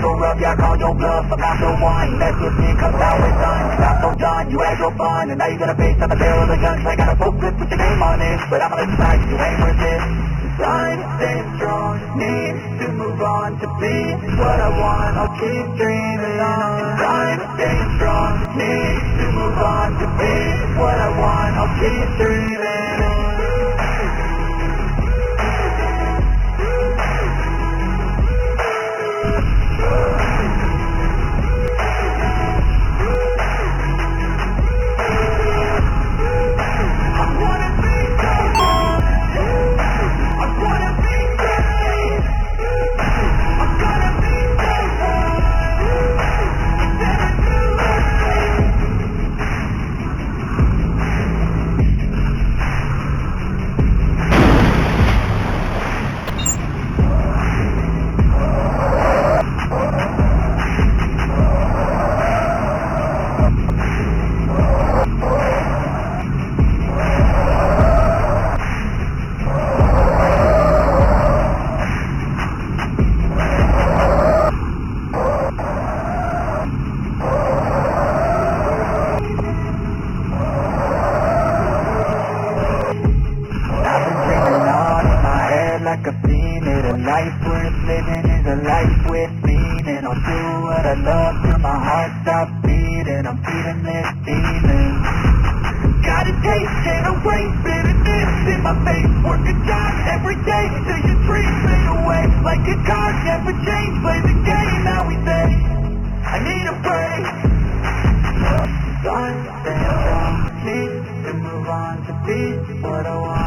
corrupt, yeah, I call your bluff. I'm not the one, mess with me, cause now it's done. Not so done, you had your fun, and now you're gonna face on the barrel of the gun. I got a focus with your name on it, but I'ma let you slide, you ain't worth it. I'm staying strong, need to move on to be what I want, I'll keep dreaming on. I'm staying strong, need to move on to be what I want, I'll keep dreaming on. Like I've seen it, a life worth living is a life with meaning. I'll do what I love till my heart stops beating. I'm feeding this demon. Got a taste and a waste, bitterness in my face. Work a job every day till your dreams fade away. Like a card, never change, play the game now we say I need a break. Sun, stand strong, need to move on to be what I want.